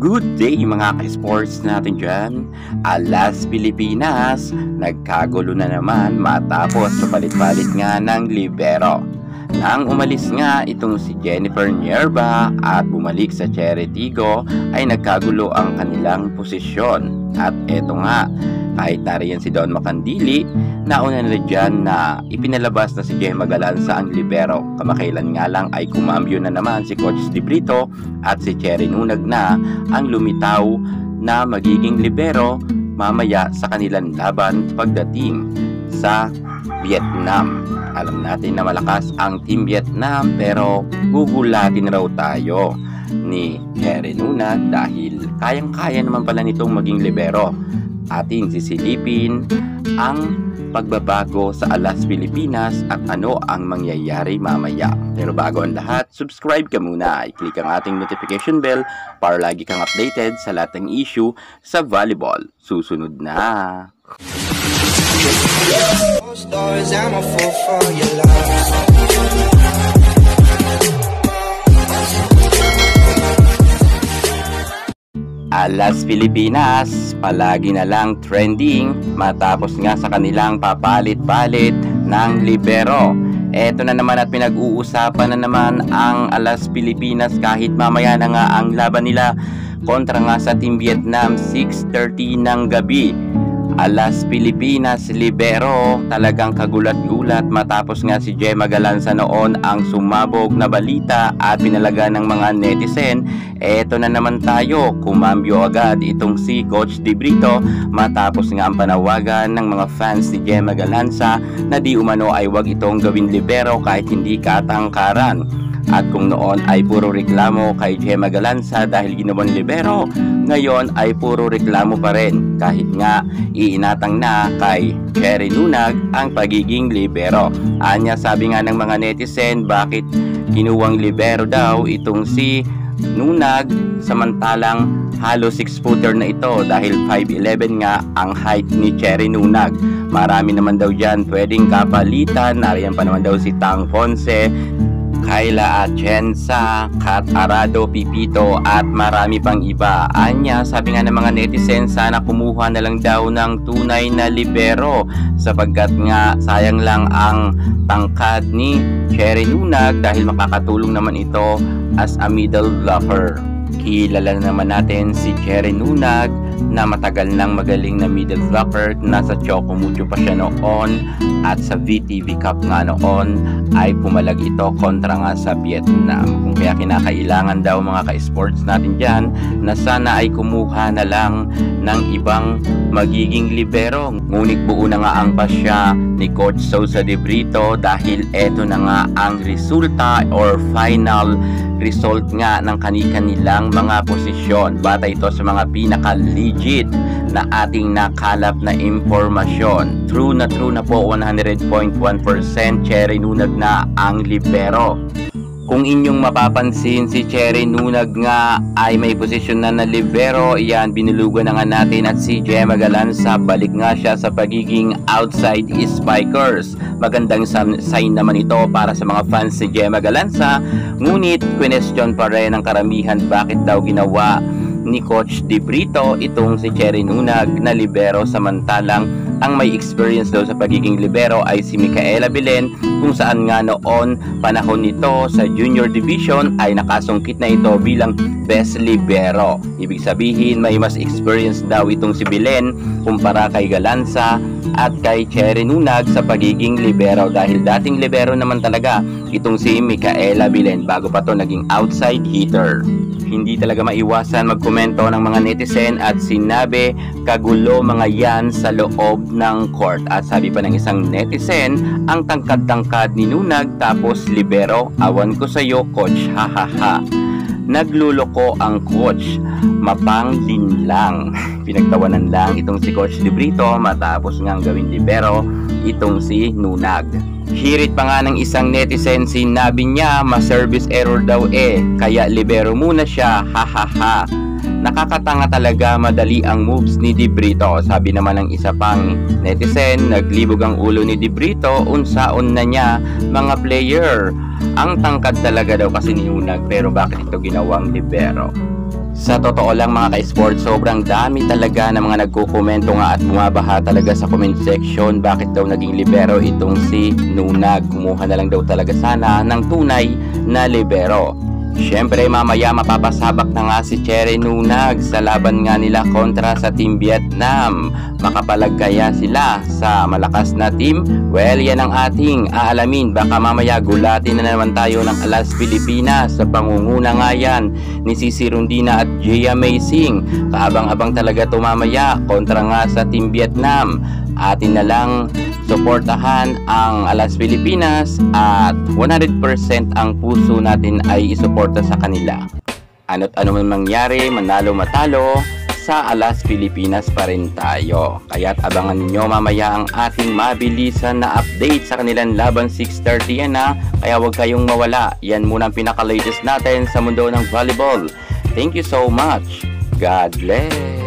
Good day mga ka-sports natin dyan. Alas Pilipinas, nagkagulo na naman matapos papalit-palit nga ng libero. Nang umalis nga itong si Jennifer Nierva at bumalik sa Cherry Tigo ay nagkagulo ang kanilang posisyon. At eto nga, kahit nariyan si Don Macandili, nauna na dyan na ipinalabas na si Gemma Galanza ang libero. Kamakailan nga lang ay kumambyo na naman si Coach De Brito at si Cherry Nunag na ang lumitaw na magiging libero mamaya sa kanilang laban pagdating sa Vietnam. Alam natin na malakas ang Team Vietnam pero gugulatin raw tayo ni Cherry Nunag dahil kayang-kaya naman pala nitong maging libero. Ating sisilipin ang pagbabago sa Alas Pilipinas at ano ang mangyayari mamaya. Pero bago ang lahat, subscribe ka muna. I-click ang ating notification bell para lagi kang updated sa lahat ng issue sa volleyball. Susunod na! Alas Pilipinas, palagi na lang trending matapos nga sa kanilang papalit-palit ng libero. Eto na naman at pinag-uusapan na naman ang Alas Pilipinas kahit mamaya na nga ang laban nila kontra nga sa Team Vietnam 6:30 ng gabi. Alas Pilipinas libero, talagang kagulat-gulat matapos nga si Gemma Galanza noon ang sumabog na balita at pinalaga ng mga netizen. Eto na naman tayo, kumambyo agad itong si Coach De Brito matapos nga ang panawagan ng mga fans ni Gemma Galanza na di umano ay wag itong gawin libero kahit hindi katangkaran. At kung noon ay puro reklamo kay Gemma Galanza dahil ginawang libero, ngayon ay puro reklamo pa rin kahit nga iinatang na kay Cherry Nunag ang pagiging libero. Anya sabi nga ng mga netizen, bakit kinuwang libero daw itong si Nunag samantalang halos 6-footer na ito dahil 5'11 nga ang height ni Cherry Nunag. Marami naman daw dyan pwedeng kapalitan, nariyan pa naman daw si Tang Ponce, Kayla Atienza, Kat Arado, Pipito at marami pang iba. Anya, sabi nga ng mga netizen, sana kumuha na lang daw ng tunay na libero sapagkat nga sayang lang ang tangkad ni Cherry Nunag dahil makakatulong naman ito as a middle blocker. Kilala naman natin si Cherry Nunag na matagal nang magaling na middle blocker. Nasa Choco Mucho pa siya noon at sa VTV Cup nga noon ay pumalag ito kontra nga sa Vietnam. Kung kaya kinakailangan daw mga ka-sports natin dyan na sana ay kumuha na lang ng ibang magiging libero. Ngunit buo na nga ang pasya ni Coach Sousa De Brito dahil eto na nga ang resulta or final result nga ng kanilang mga posisyon. Bata ito sa mga pinaka-legit na ating nakalap na impormasyon. True na po 100.1% Cherry Nunag na ang libero. Kung inyong mapapansin, si Cherry Nunag nga ay may posisyon na libero. Yan, binulugan na nga natin at si Gemma Galanza, balik nga siya sa pagiging outside spikers. Magandang sign naman ito para sa mga fans ni Gemma Galanza. Ngunit, question pa rin ang karamihan bakit daw ginawa ni Coach De Brito itong si Cherry Nunag na libero samantalang ang may experience daw sa pagiging libero ay si Micaela Belen, kung saan nga noon panahon nito sa junior division ay nakasungkit na ito bilang best libero. Ibig sabihin may mas experience daw itong si Belen kumpara kay Galanza at kay Cherry Nunag sa pagiging libero dahil dating libero naman talaga itong si Micaela Belen bago pa to naging outside hitter. Hindi talaga maiwasan magkomento ng mga netizen at sinabi kagulo mga yan sa loob ng court. At sabi pa ng isang netizen, ang tangkad-tangkad ni Nunag tapos libero, awan ko sa'yo coach, hahaha. Nagluloko ang coach, mapanglin lang. Pinagtawanan lang itong si Coach De Brito matapos ngang gawin libero itong si Nunag. Hirit pa nga ng isang netizen, sinabi niya ma-service error daw kaya libero muna siya, hahaha. Nakakatanga talaga, madali ang moves ni De Brito. Sabi naman ng isa pang netizen, naglibog ang ulo ni De Brito, unsaon na niya mga player. Ang tangkad talaga daw kasi ni Nunag, pero bakit ito ginawang libero? Sa totoo lang mga ka-sport, sobrang dami talaga ng mga nagkukomento nga at bumabaha talaga sa comment section bakit daw naging libero itong si Nunag. Kumuha na lang daw talaga sana ng tunay na libero. Siyempre mamaya mapapasabak na nga si Cherry Nunag sa laban nga nila kontra sa Team Vietnam. Makapalag kaya sila sa malakas na team? Well, yan ang ating aalamin. Baka mamaya gulatin na naman tayo ng Alas Pilipinas sa pangunguna nga yan ni Cici Rondina at Gia Amazing. Kaabang-abang talaga ito mamaya kontra nga sa Team Vietnam. Atin na lang suportahan ang Alas Pilipinas at 100% ang puso natin ay isuporta sa kanila. Ano't ano man mangyari, manalo matalo, sa Alas Pilipinas pa rin tayo. Kaya't abangan ninyo mamaya ang ating mabilisan na update sa kanilang laban 6:30 yan ha. Kaya huwag kayong mawala. Yan muna ang pinaka-latest natin sa mundo ng volleyball. Thank you so much. God bless.